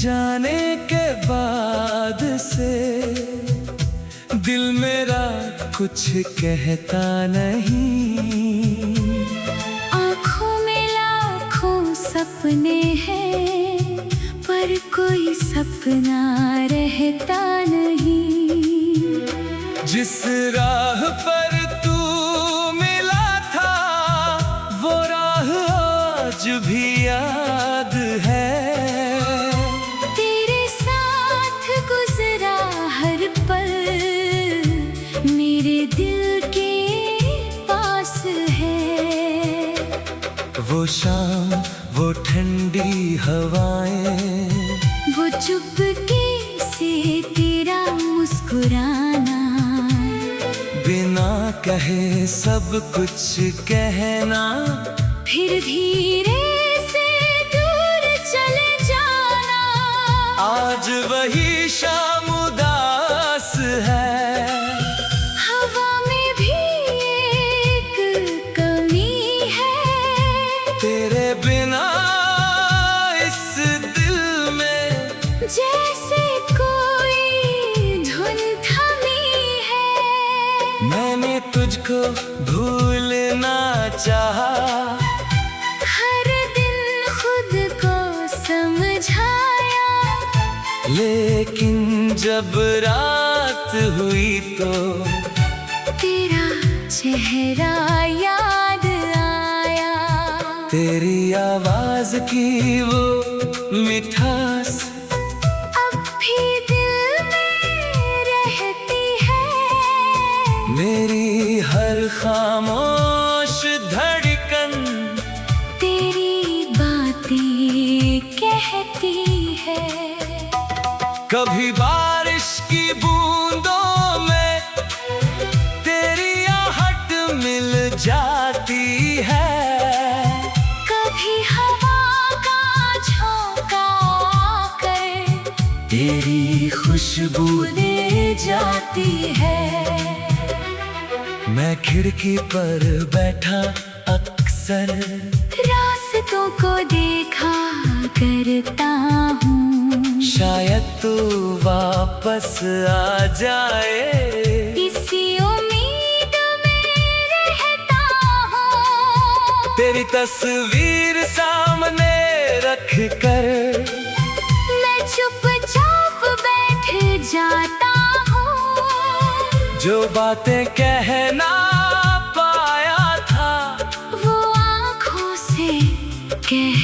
जाने के बाद से दिल मेरा कुछ कहता नहीं। आँखों में लाखों सपने हैं पर कोई सपना रहता नहीं। जिस राह पर तू मिला था वो राह आज भी याद है। तेरे साथ गुजरा हर पल मेरे दिल के पास है। वो शाम, वो ठंडी हवाएं, वो चुपके से तेरा मुस्कुराना, बिना कहे सब कुछ कहना, फिर धीरे से दूर चले जाना। आज वही शाम उदास है। हवा में भी एक कमी है। तेरे बिना इस दिल में जैसे कोई धुन थमी है। मैंने तुझको भूलना चाहा, हर दिन खुद को समझाया, लेकिन जब रात हुई तो तेरा चेहरा याद आया। तेरी आवाज की वो मिठास अब भी दिल में रहती है। मेरी हर खामोश धड़कन तेरी बातें कहती है। कभी बारिश की बूंदों में तेरी आहट मिल जाती है। कभी हवा का झोंका आकर तेरी खुशबू दे जाती है। मैं खिड़की पर बैठा अक्सर रास्तों को देखा करता हूँ, शायद तू वापस आ जाए। इसी उम्मीद में रहता हूँ। तेरी तस्वीर सामने रख कर मैं चुपचाप बैठ जाता हूँ। जो बातें कहना पाया था वो आँखों से कह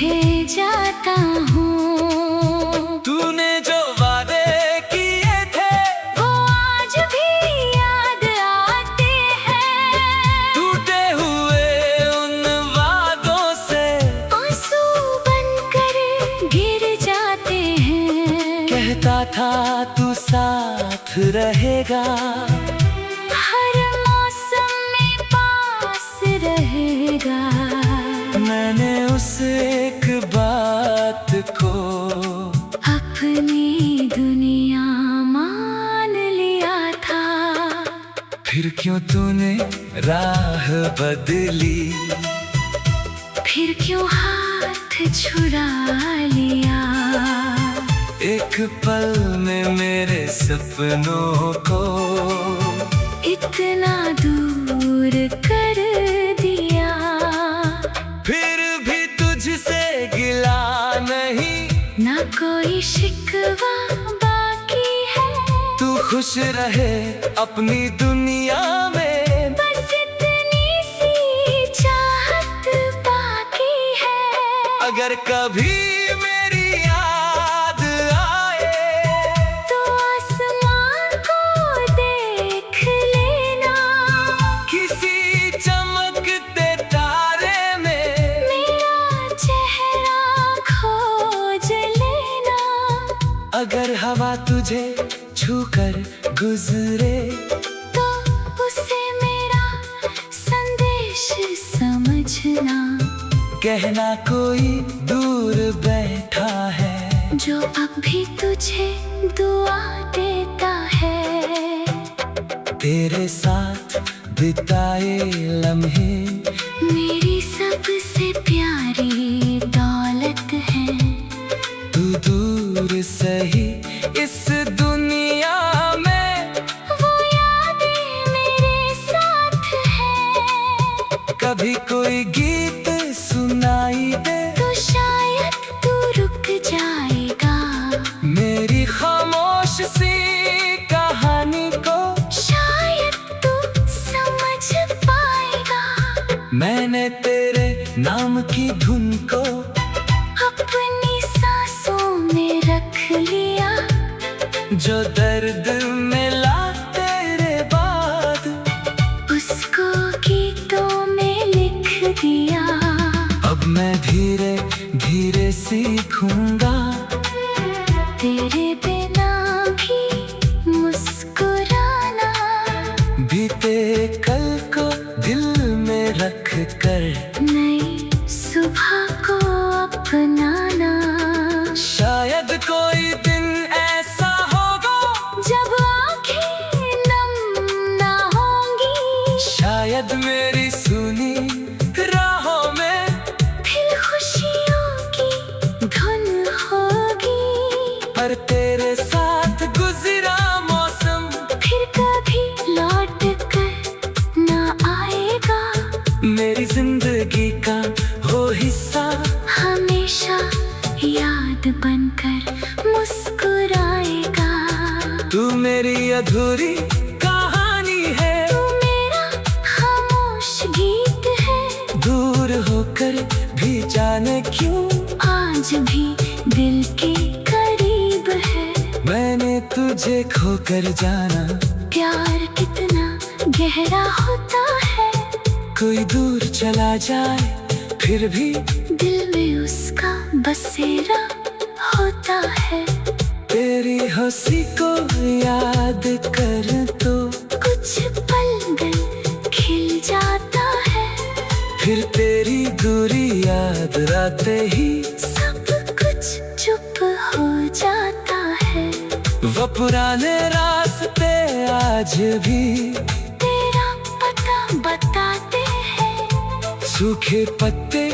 जाता हूँ। तूने जो वादे किए थे वो आज भी याद आते हैं। टूटे हुए उन वादों से आंसू बनकर गिर जाते हैं। कहता था तू साथ रहेगा, हर मौसम में पास रहेगा। मैंने उस एक बात को अपनी दुनिया मान लिया था। फिर क्यों तूने राह बदली, फिर क्यों हाथ छुड़ा लिया। एक पल में मेरे सपनों को इतना दूर कर दिया। फिर भी तुझसे गिला नहीं, ना कोई शिकवा बाकी है। तू खुश रहे अपनी दुनिया में, बस इतनी सी चाहत बाकी है। अगर कभी मेरी याद आए तो आसमान को देख लेना। किसी चमकते तारे में मेरा चेहरा खोज लेना। अगर हवा तुझे छूकर गुजरे तो उसे मेरा संदेश समझना। कहना कोई दूर बैठा है जो अब भी तुझे दुआ देता है। तेरे साथ बिताए लम्हे मेरी सबसे प्यारी दौलत है। तू दूर से मैंने तेरे नाम की धुन को अपनी सांसों में रख लिया। जो दर्द मिला तेरे बाद उसको गीतों में लिख दिया। अब मैं धीरे धीरे सीखूंगा तेरे बिना भी मुस्कुराना। बीते कल को दिल में रख कर नई सुबह को अपनाना। शायद कोई दिन ऐसा होगा जब आँखें नम ना होंगी। शायद मेरी सुनी राहों में फिर खुशियों की धुन होगी। पर तेरे साथ गुजरा मौसम फिर कभी लौट कर ना आएगा। मेरी जिंदगी का हो हिस्सा हमेशा याद बनकर मुस्कुराएगा। तू मेरी अधूरी कहानी है, तू मेरा खामोश गीत है। दूर होकर भी जाने क्यों आज भी दिल के करीब है। मैंने तुझे खोकर जाना। प्यार कितना गहरा होता है। कोई दूर चला जाए फिर भी दिल में उसका बसेरा होता है। तेरी हंसी को याद कर तो कुछ पल दिल खिल जाता है। फिर तेरी दूरी याद आते ही सब कुछ चुप हो जाता है। वो पुराने रास्ते आज भी तेरा पता बताते हैं। सूखे पत्ते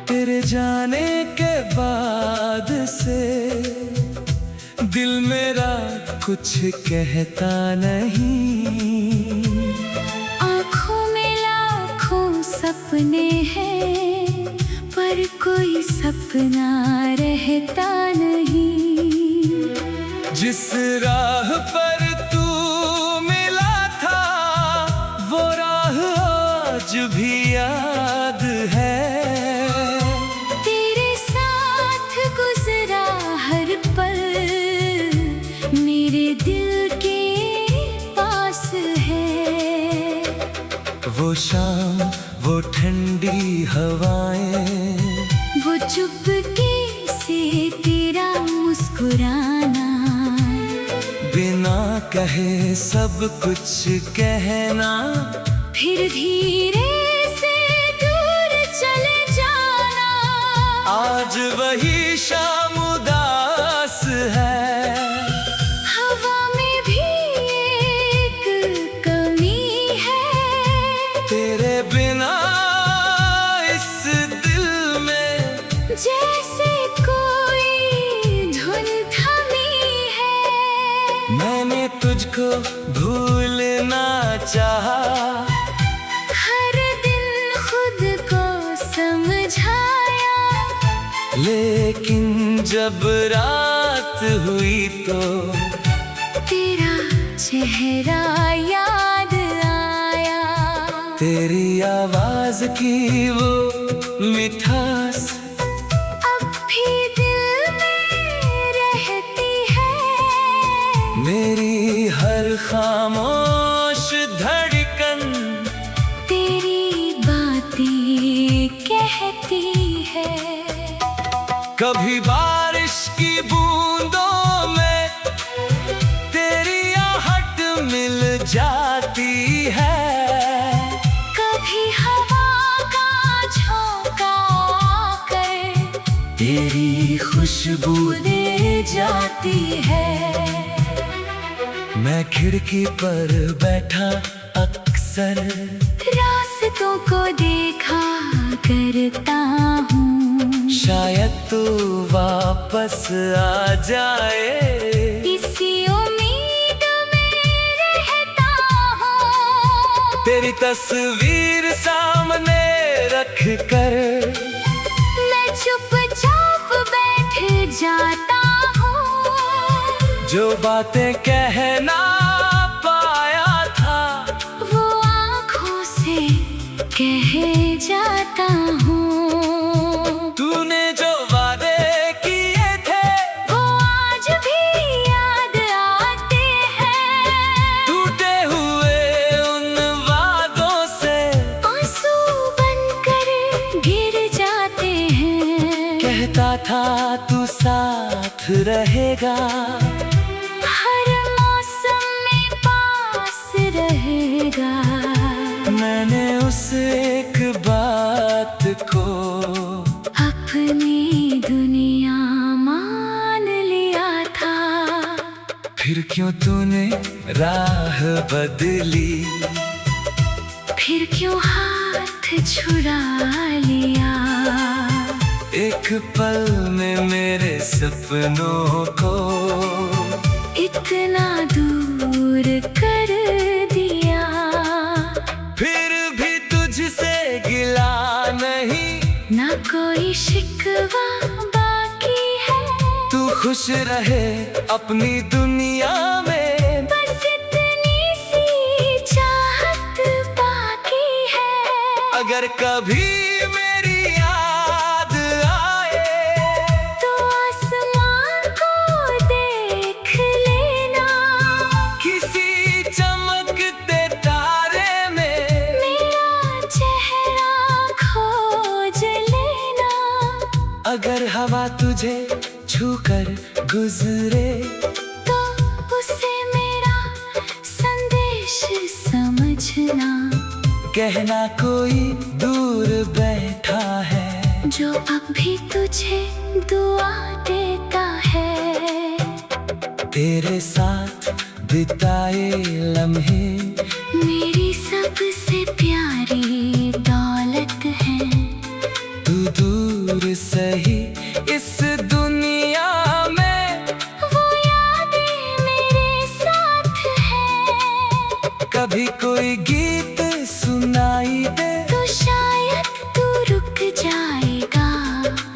तेरे जाने के बाद से दिल मेरा कुछ कहता नहीं। आँखों में लाखों सपने हैं पर कोई सपना रहता नहीं। जिस राह पर तू मिला था वो राह आज भी याद है। तेरे साथ गुजरा हर पल मेरे दिल के पास है। वो शाम वो ठंडी हवाएं वो चुपके से तेरा मुस्कुराना। बिना कहे सब कुछ कहना। फिर धीरे से दूर चले जाना। आज वही शाम उदास है। हवा में भी एक कमी है। तेरे बिना इस दिल में जैसे कोई धुन थमी है। मैंने तुझको भूलना चाहा। हर दिन खुद को समझाया। लेकिन जब रात हुई तो तेरा चेहरा याद आया। तेरी आवाज की वो मिठास अब भी दिल में रहती है। मेरी हर खामोश धड़कन तेरी बातें कहती है। कभी बारिश की बूंदों में तेरी आहट मिल जाती है। कभी हवा का झोंका आकर तेरी खुशबू दे जाती है। मैं खिड़की पर बैठा अक्सर अक्सर रास्तों को देखा करता हूँ, शायद तू वापस आ जाए, इसी उम्मीद में रहता हूँ। तेरी तस्वीर सामने रख कर मैं चुपचाप बैठ जाता हूँ, जो बातें कहना पाया था वो आँखों से कह जाता हूँ। तूने जो वादे किए थे वो आज भी याद आते हैं, टूटे हुए उन वादों से आंसू बनकर गिर जाते हैं। कहता था तू साथ रहेगा, हर मौसम में पास रहेगा। मैंने उस एक बात को अपनी दुनिया मान लिया था, फिर क्यों तूने राह बदली, फिर क्यों हाथ छुड़ा लिया। एक पल में मेरे सपनों को इतना दूर कर दिया, फिर भी तुझसे गिला नहीं, ना कोई शिकवा बाकी है। तू खुश रहे अपनी दुनिया में, बस इतनी सी चाहत बाकी है। अगर कभी मेरी याद आए तो आसमान को देख लेना, किसी चमकते तारे में मेरा चेहरा खोज लेना। अगर हवा तुझे छूकर गुजरे तो उसे मेरा संदेश समझना, कहना कोई दूर बैठा है जो अब भी तुझे दुआ देता है। तेरे साथ बिताए लम्हे मेरी सबसे प्यारी दौलत है, तू दूर सही इस दुनिया में, वो यादें मेरे साथ है। कभी कोई गीत सुनाई दे तो शायद तू रुक जाएगा,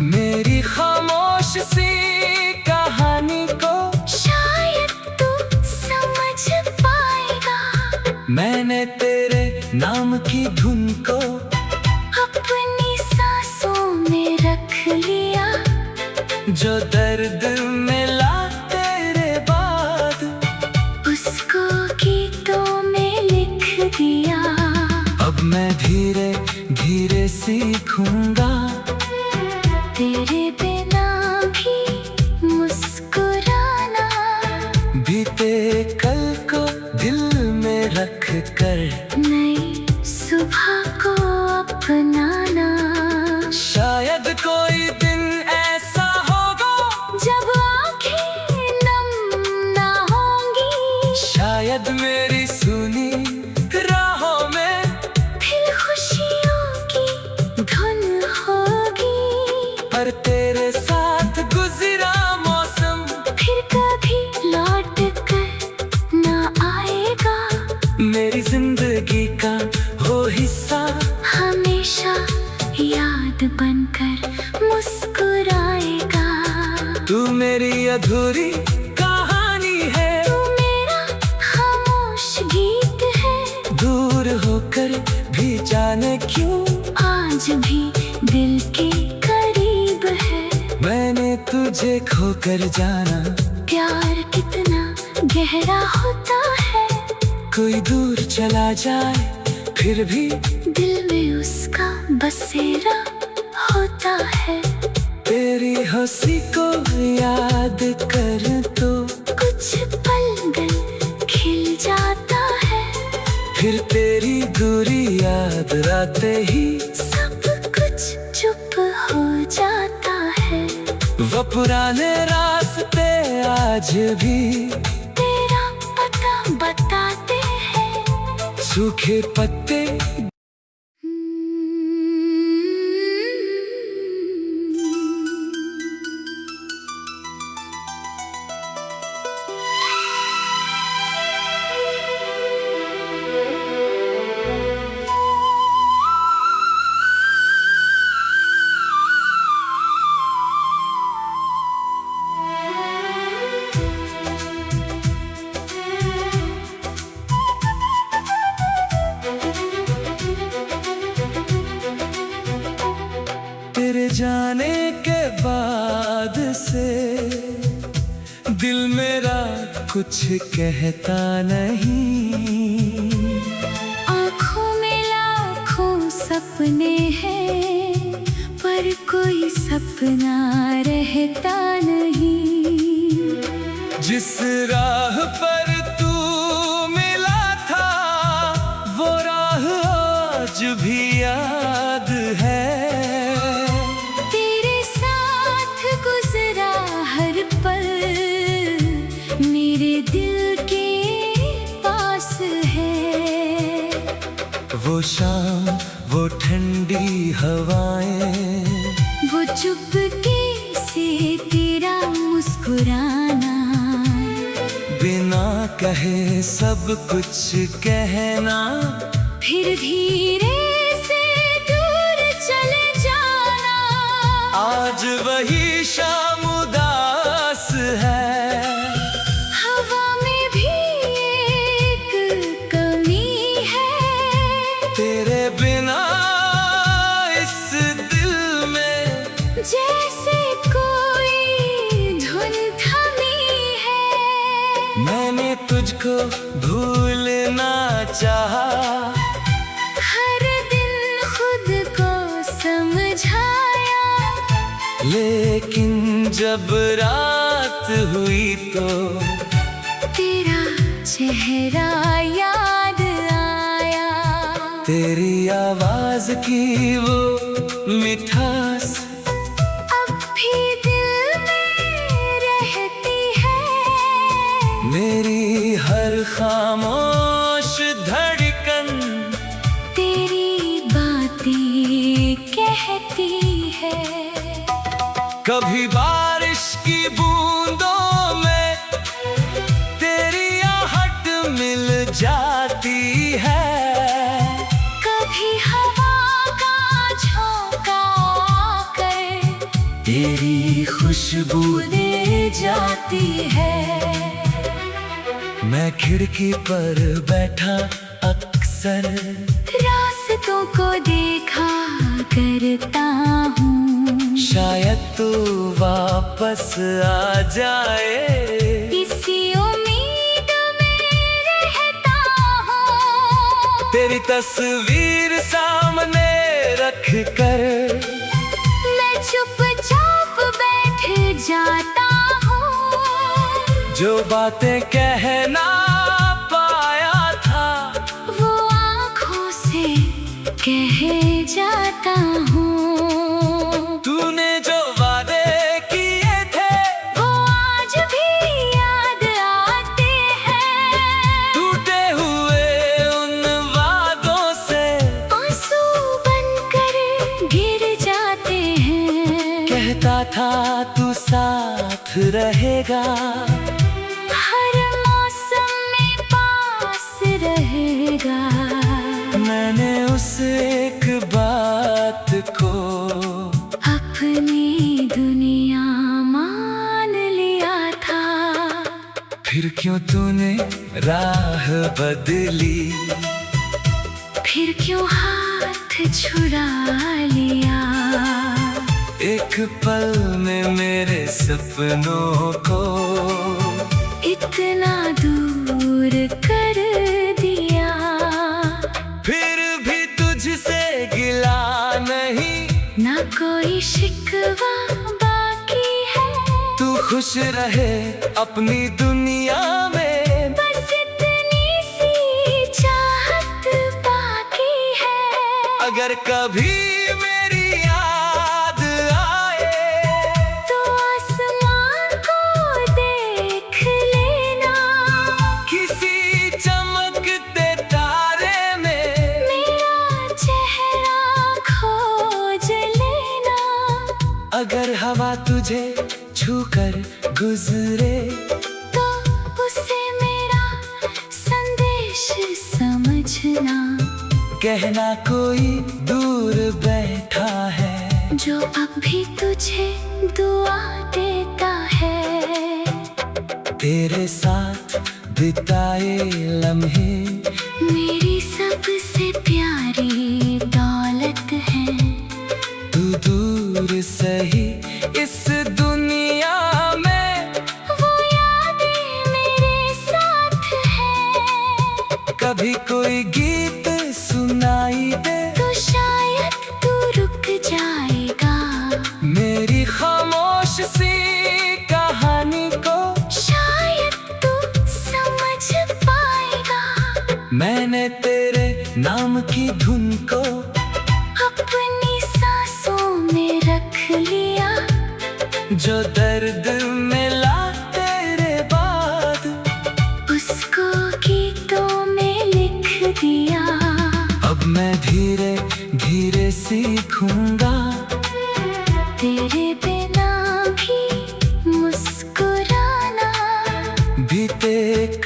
मेरी खामोश सी कहानी को शायद तू समझ पाएगा। मैंने तेरे नाम की धुन को अपनी सांसों में रख लिया, जो दर्द मिला तेरे बाद उसको गीतों में लिख दिया। अब मैं धीरे धीरे सीखूंगा तेरे बिना भी मुस्कुराना, बीते कल को दिल में रख कर नई सुबह को अपनाना। शायद कोई दिन ऐसा होगा जब आँखें नम ना होंगी, शायद मेरी सुनी राहों में फिर खुशियों की धुन होगी। पर तेरे साथ गुजरा मौसम फिर कभी लौट कर ना आएगा, मेरी जिंदगी का वो हिस्सा हमेशा याद बनकर मुस्कुराएगा। तू मेरी अधूरी कहानी है, तू मेरा खामोश गीत है, दूर होकर भी जाने क्यों आज भी दिल के करीब है। मैंने तुझे खोकर जाना, प्यार कितना गहरा होता है, कोई दूर चला जाए फिर भी दिल में उसका बसेरा होता है। तेरी हंसी को याद कर तो कुछ पल दिल खिल जाता है, फिर तेरी दूरी याद आते ही सब कुछ चुप हो जाता है। वो पुराने रास्ते आज भी तेरा पता बताते हैं, सूखे पत्ते तेरे जाने के बाद से दिल मेरा कुछ कहता नहीं। आँखों में लाखों सपने हैं पर कोई सपना रहता नहीं। जिस राह पर तू मिला था वो राह आज भी याद है। तेरे साथ गुजरा हर पल मेरे दिल के पास है। वो शाम, वो ठंडी हवाएं, वो चुपके से तेरा मुस्कुराना, बिना कहे सब कुछ कहना, फिर धीरे से दूर चले जाना। आज वही शाम उदास है। हवा में भी एक कमी है। तेरे बिना इस दिल में जैसे कोई धुन थमी है। मैंने तुझको भूलना चाहा, हर दिन खुद को समझाया, लेकिन जब रात हुई तो तेरा चेहरा याद आया। तेरी आवाज की वो मिठास अब भी दिल में रहती है। मेरी हर खामोश धड़कन तेरी बातें कहती है। कभी बारिश की बूंदों में तेरी आहट मिल जाती है। कभी हवा का झोंका आकर तेरी खुशबू दे जाती है। मैं खिड़की पर बैठा अक्सर रास्तों को देखा करता हूँ। शायद तू वापस आ जाए, इसी उम्मीद में रहता हूँ। तेरी तस्वीर सामने रख कर मैं चुपचाप बैठ जाता हूँ। जो बातें कहना पाया था वो आँखों से कह जाता हूँ। तूने जो वादे किए थे वो आज भी याद आते हैं। टूटे हुए उन वादों से आंसू बनकर गिर जाते हैं। कहता था तू साथ रहेगा, हर मौसम में पास रहेगा। मैंने उस एक बात को अपनी दुनिया मान लिया था। फिर क्यों तूने राह बदली, फिर क्यों हाथ छुड़ा लिया। एक पल में मेरे सपनों को इतना दूर कर दिया। फिर भी तुझसे गिला नहीं, ना कोई शिकवा बाकी है। तू खुश रहे अपनी दुनिया में, बस इतनी सी चाहत बाकी है। अगर कभी मेरी याद आए तो आसमान को देख लेना। किसी चमकते तारे अगर हवा तुझे छूकर गुजरे तो उसे मेरा संदेश समझना। कहना कोई दूर बैठा है जो अब भी तुझे दुआ देता है। तेरे साथ बिताए लम्हे मेरी सबसे प्यारी दौलत है। तू दूर सही इस दुनिया में वो यादें मेरे साथ है। कभी कोई गीत सुनाई दे तो शायद तू रुक जाएगा। मेरी खामोश सी कहानी को शायद तू समझ पाएगा। मैंने तेरे नाम की धुन को अपनी सांसों में रख लिया। जो दर्द मिला तेरे बाद उसको गीतों में लिख दिया। अब मैं धीरे धीरे सीखूंगा तेरे बिना भी मुस्कुराना। बीते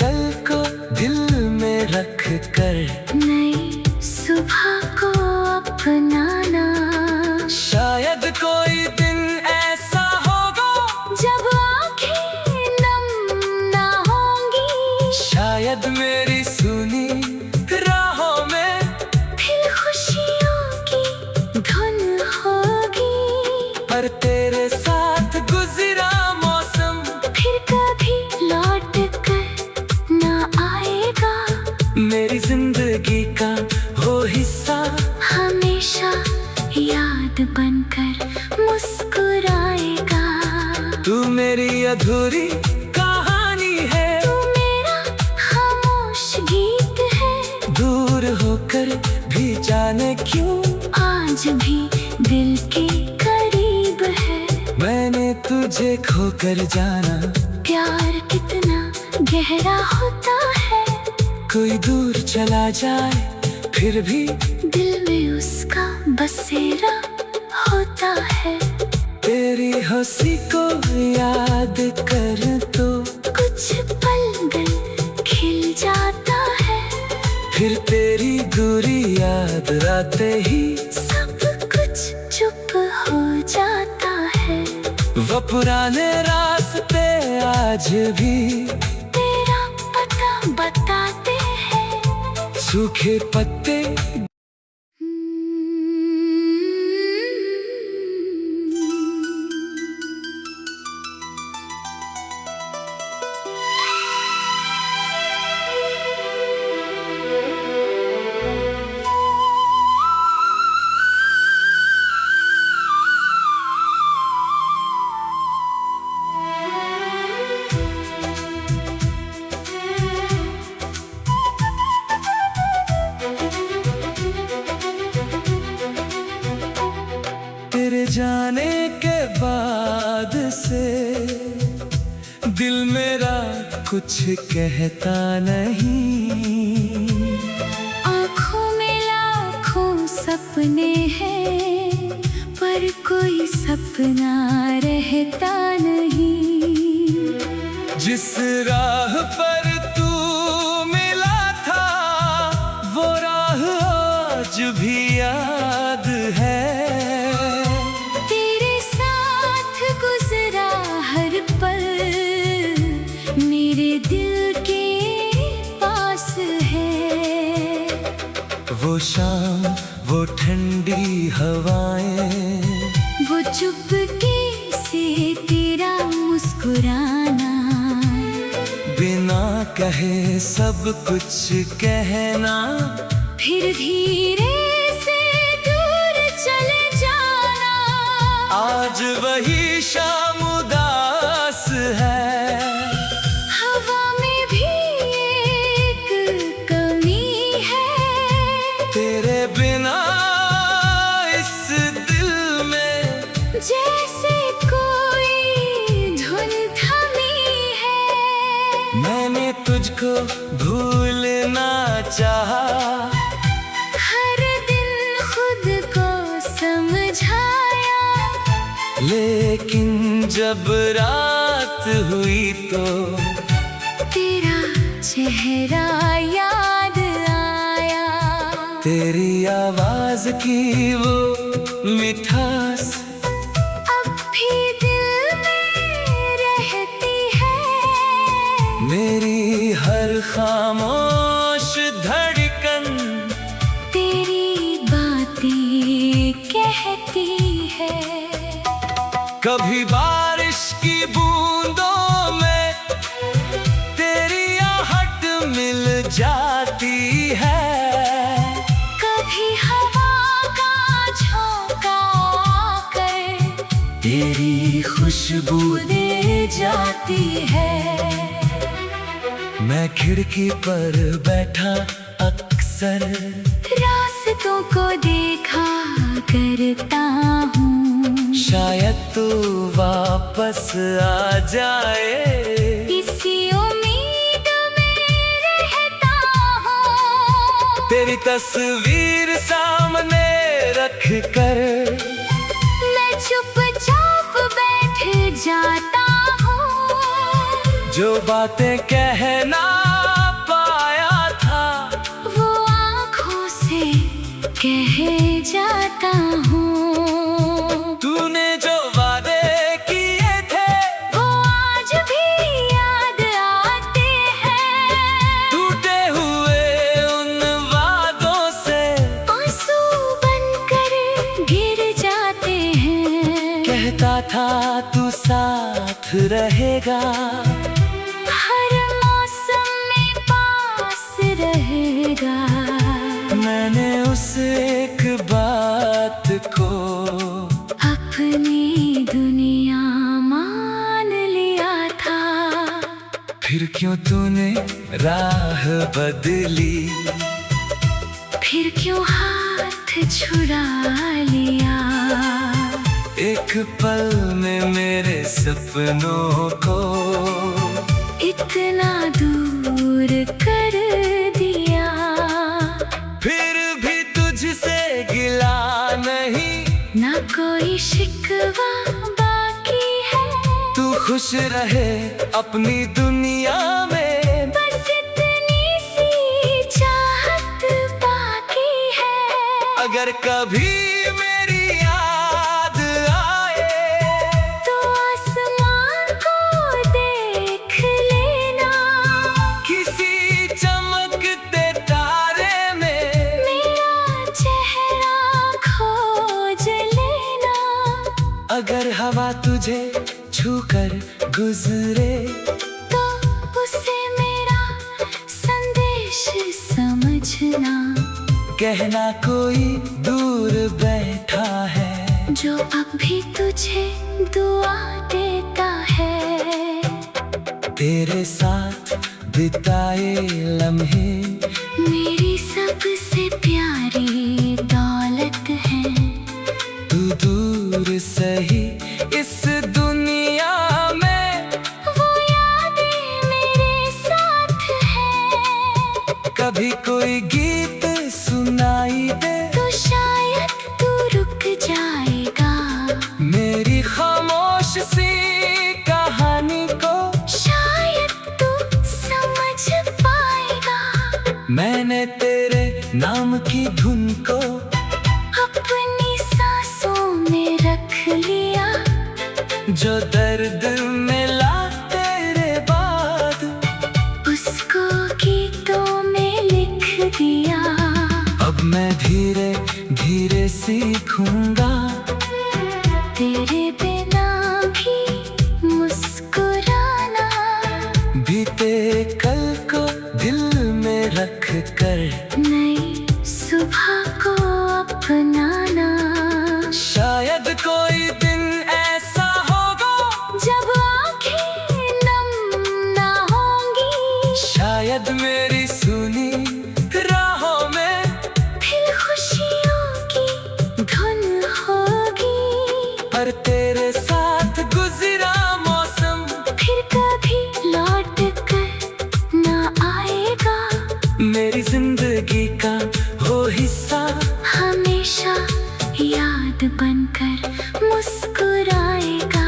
कल को दिल में रख कर नई सुबह को अपनाना। शायद कोई दिन ऐसा होगा जब आँखें नम ना होंगी। शायद मेरी सुनी राहों में फिर खुशियों की धुन होगी। पर तेरे साथ गुजरा मौसम फिर कभी लौट कर ना आएगा। मेरी जिंदगी का वो हिस्सा हमेशा याद बनकर मुस्कुराएगा। तू मेरी अधूरी कहानी है तू मेरा खामोश गीत है। दूर होकर भी जाने क्यों आज भी दिल के करीब है। मैंने तुझे खोकर जाना। प्यार कितना गहरा होता है। कोई दूर चला जाए फिर भी दिल में उसका बसेरा होता है। तेरी हंसी को याद कर तो कुछ पल दिल खिल जाता है। फिर तेरी दूरी याद आते ही सब कुछ चुप हो जाता है। वो पुराने रास्ते आज भी तेरा पता बताते हैं। सूखे पत्ते तेरे जाने के बाद से दिल मेरा कुछ कहता नहीं। आँखों में लाखों सपने हैं पर कोई सपना रहता नहीं। जिस राह पर तू मिला था वो राह आज भी याद है। तेरे साथ गुजरा हर पल मेरे दिल के पास है। वो शाम वो ठंडी हवाएं वो चुपके से तेरा मुस्कुराना। बिना कहे सब कुछ कहना। फिर धीरे से दूर चले जाना। आज वही शाम उदास है। हवा में भी एक कमी है। तेरे बिना इस दिल में जैसे कोई धुन थमी है। मैंने तुझको भूलना चाहा। हर दिन खुद को समझाया। लेकिन जब रात हुई तो तेरा चेहरा याद आया। तेरी आवाज की वो मिठास अब भी दिल में रहती है। मेरी हर खामोश धड़कन तेरी बातें कहती है। कभी बारिश की बूंदों में तेरी आहट मिल जाती है। कभी हवा का झोंका आकर तेरी खुशबू दे जाती है। मैं खिड़की पर बैठा अक्सर रास्तों को देखा करता हूँ। शायद तू वापस आ जाए, इसी उम्मीद में रहता हूँ। तेरी तस्वीर सामने रख कर मैं चुपचाप बैठ जाता हूँ। जो बातें कहना पाया था वो आँखों से कह जाता हूँ। तूने जो वादे किए थे वो आज भी याद आते हैं। टूटे हुए उन वादों से आंसू बनकर गिर जाते हैं। कहता था तू साथ रहेगा, हर मौसम में पास रहेगा। मैंने उस एक बात को अपनी दुनिया मान लिया था। फिर क्यों तूने राह बदली, फिर क्यों हाथ छुड़ा लिया। एक पल में मेरे सपनों को इतना दूर कर दिया। फिर भी तुझसे गिला नहीं, ना कोई शिकवा बाकी है। तू खुश रहे अपनी दुनिया में, बस इतनी सी चाहत बाकी है। अगर कभी मेरी याद आए तो आसमान को देख लेना। किसी चमकते तारे में मेरा चेहरा खोज लेना। अगर हवा तुझे छूकर गुजरे तो उसे मेरा संदेश समझना। कहना कोई दूर बैठा है जो अब भी तुझे दुआ देता है। तेरे साथ बिताए लम्हे मेरी सबसे प्यारी दौलत है। तू दूर सही इस दुनिया में, वो यादें मेरे साथ है। कभी कोई गीत सुनाई दे तो शायद तू रुक जाएगा। मेरी खामोश सी कहानी को शायद तू समझ पाएगा। मैंने तेरे नाम की धुन को अपनी सांसों में रख लिया। जो दर्द मिला तेरे बाद उसको गीतों में लिख दिया। अब मैं धीरे धीरे सीखूंगा तेरे बिना भी मुस्कुराना। बीते कल को दिल में रख कर नई सुबह को अपनाना। शायद कोई दिन ऐसा होगा जब आँखें नम ना होंगी। शायद मेरी सुनी राहों में फिर खुशियों की धुन होगी। पर तेरे साथ गुजरा मौसम फिर कभी लौट कर ना आएगा। मेरी जिंदगी का हो हिस्सा हमेशा याद याद बनकर मुस्कुराएगा।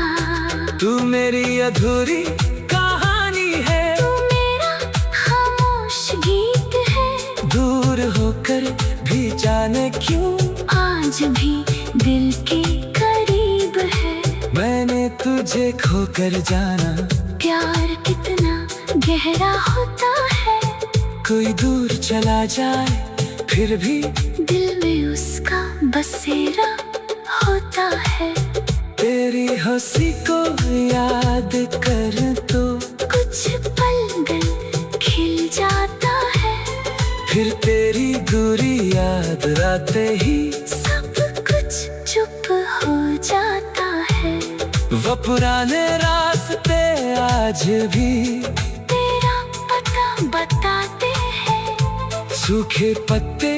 तू मेरी अधूरी कहानी है, तू मेरा खामोश गीत है। दूर होकर भी जाने क्यों आज भी दिल के करीब है। मैंने तुझे खोकर जाना। प्यार कितना गहरा होता है, कोई दूर चला जाए फिर भी दिल में उसका बसेरा होता है। तेरी हंसी को याद कर तो कुछ पल दिल खिल जाता है। फिर तेरी दूरी याद आते ही सब कुछ चुप हो जाता है। वो पुराने रास्ते आज भी तेरा पता बताते हैं। सूखे पत्ते